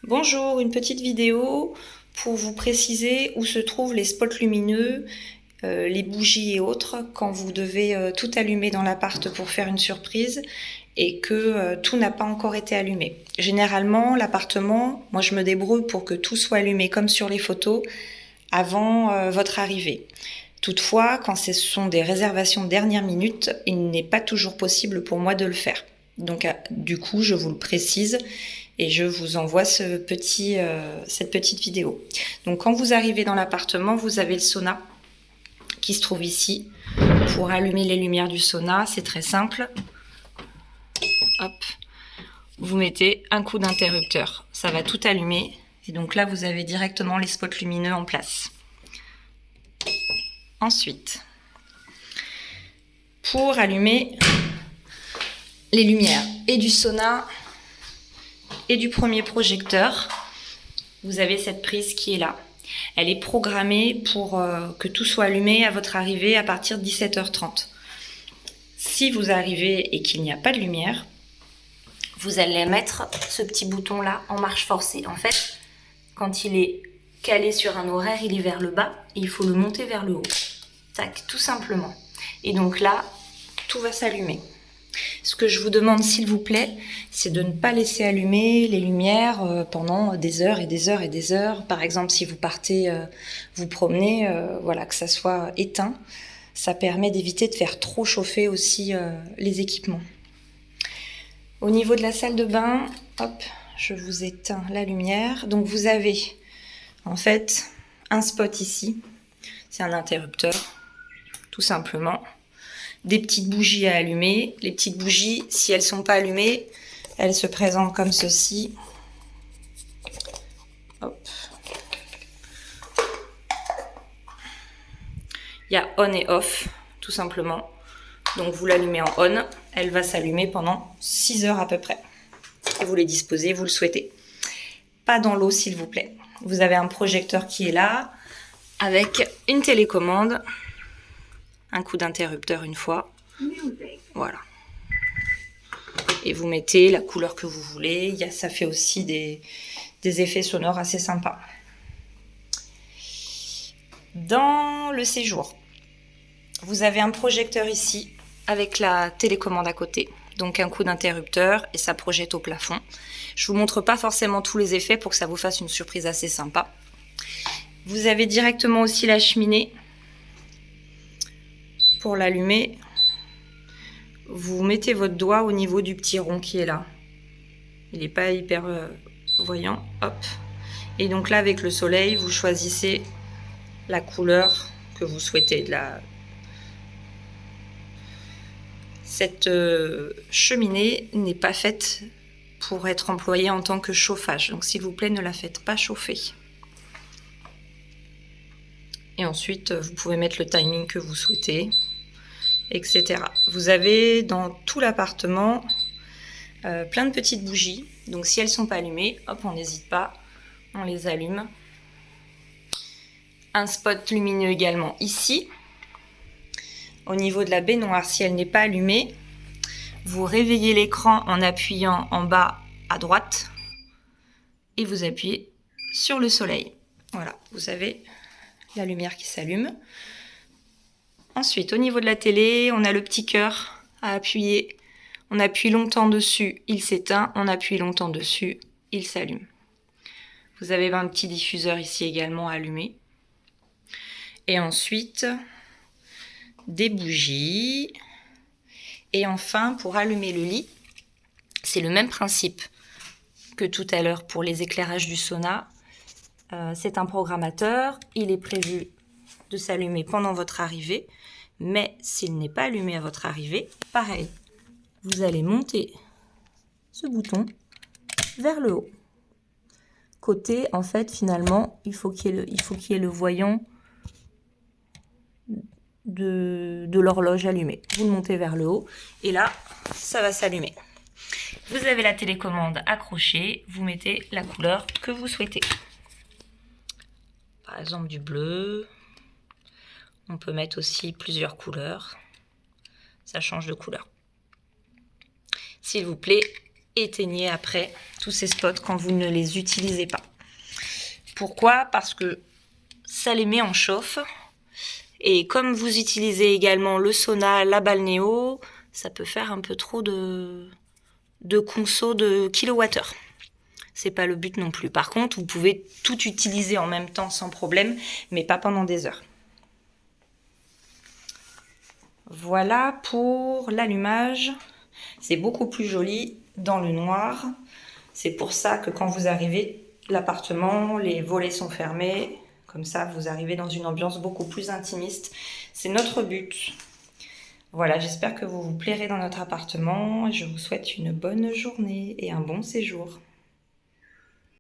Bonjour, une petite vidéo pour vous préciser où se trouvent les spots lumineux, les bougies et autres quand vous devez tout allumer dans l'appart pour faire une surprise et que tout n'a pas encore été allumé. Généralement, l'appartement, moi je me débrouille pour que tout soit allumé comme sur les photos avant votre arrivée. Toutefois, quand ce sont des réservations de dernière minute, il n'est pas toujours possible pour moi de le faire. Donc du coup, je vous le précise et je vous envoie cette petite vidéo. Donc quand vous arrivez dans l'appartement, vous avez le sauna qui se trouve ici. Pour allumer les lumières du sauna, c'est très simple. Hop, vous mettez un coup d'interrupteur, ça va tout allumer. Et donc là, vous avez directement les spots lumineux en place. Ensuite, pour allumer les lumières et du sauna et du premier projecteur, vous avez cette prise qui est là. Elle est programmée pour que tout soit allumé à votre arrivée à partir de 17h30. Si vous arrivez et qu'il n'y a pas de lumière, vous allez mettre ce petit bouton là en marche forcée. En fait, quand il est calé sur un horaire, il est vers le bas et il faut le monter vers le haut. Tac, tout simplement. Et donc là, tout va s'allumer. Ce que je vous demande, s'il vous plaît, c'est de ne pas laisser allumer les lumières pendant des heures et des heures et des heures. Par exemple, si vous partez vous promener, voilà, que ça soit éteint. Ça permet d'éviter de faire trop chauffer aussi les équipements. Au niveau de la salle de bain, hop, je vous éteins la lumière. Donc vous avez en fait un spot ici. C'est un interrupteur, tout simplement. Des petites bougies à allumer. Les petites bougies, si elles ne sont pas allumées, elles se présentent comme ceci. Hop. Il y a on et off, tout simplement. Donc vous l'allumez en on, elle va s'allumer pendant 6 heures à peu près. Et vous les disposez, vous le souhaitez. Pas dans l'eau, s'il vous plaît. Vous avez un projecteur qui est là, avec une télécommande, un coup d'interrupteur une fois. Voilà. Et vous mettez la couleur que vous voulez. Ça fait aussi des effets sonores assez sympas. Dans le séjour, vous avez un projecteur ici avec la télécommande à côté. Donc un coup d'interrupteur et ça projette au plafond. Je vous montre pas forcément tous les effets pour que ça vous fasse une surprise assez sympa. Vous avez directement aussi la cheminée. Pour l'allumer, vous mettez votre doigt au niveau du petit rond qui est là. Il n'est pas hyper voyant. Hop. Et donc là, avec le soleil, vous choisissez la couleur que vous souhaitez. Cette cheminée n'est pas faite pour être employée en tant que chauffage. Donc s'il vous plaît, ne la faites pas chauffer. Et ensuite, vous pouvez mettre le timing que vous souhaitez, etc. Vous avez dans tout l'appartement plein de petites bougies. Donc si elles ne sont pas allumées, hop, on n'hésite pas, on les allume. Un spot lumineux également ici. Au niveau de la baignoire, si elle n'est pas allumée, vous réveillez l'écran en appuyant en bas à droite et vous appuyez sur le soleil. Voilà, vous avez la lumière qui s'allume. Ensuite, au niveau de la télé, on a le petit cœur à appuyer. On appuie longtemps dessus, il s'éteint. On appuie longtemps dessus, il s'allume. Vous avez un petit diffuseur ici également à allumer. Et ensuite, des bougies. Et enfin, pour allumer le lit, c'est le même principe que tout à l'heure pour les éclairages du sauna. C'est un programmateur, il est prévu de s'allumer pendant votre arrivée, mais s'il n'est pas allumé à votre arrivée, pareil, vous allez monter ce bouton vers le haut. Côté, en fait, finalement, il faut qu'il y ait le voyant de l'horloge allumée. Vous le montez vers le haut et là, ça va s'allumer. Vous avez la télécommande accrochée, vous mettez la couleur que vous souhaitez. Par exemple du bleu. On peut mettre aussi plusieurs couleurs. Ça change de couleur. S'il vous plaît, éteignez après tous ces spots quand vous ne les utilisez pas. Pourquoi? Parce que ça les met en chauffe. Et comme vous utilisez également le sauna, la balnéo, ça peut faire un peu trop de conso de kilowattheure. C'est pas le but non plus. Par contre, vous pouvez tout utiliser en même temps sans problème, mais pas pendant des heures. Voilà pour l'allumage. C'est beaucoup plus joli dans le noir. C'est pour ça que quand vous arrivez, l'appartement, les volets sont fermés. Comme ça, vous arrivez dans une ambiance beaucoup plus intimiste. C'est notre but. Voilà, j'espère que vous vous plairez dans notre appartement. Je vous souhaite une bonne journée et un bon séjour.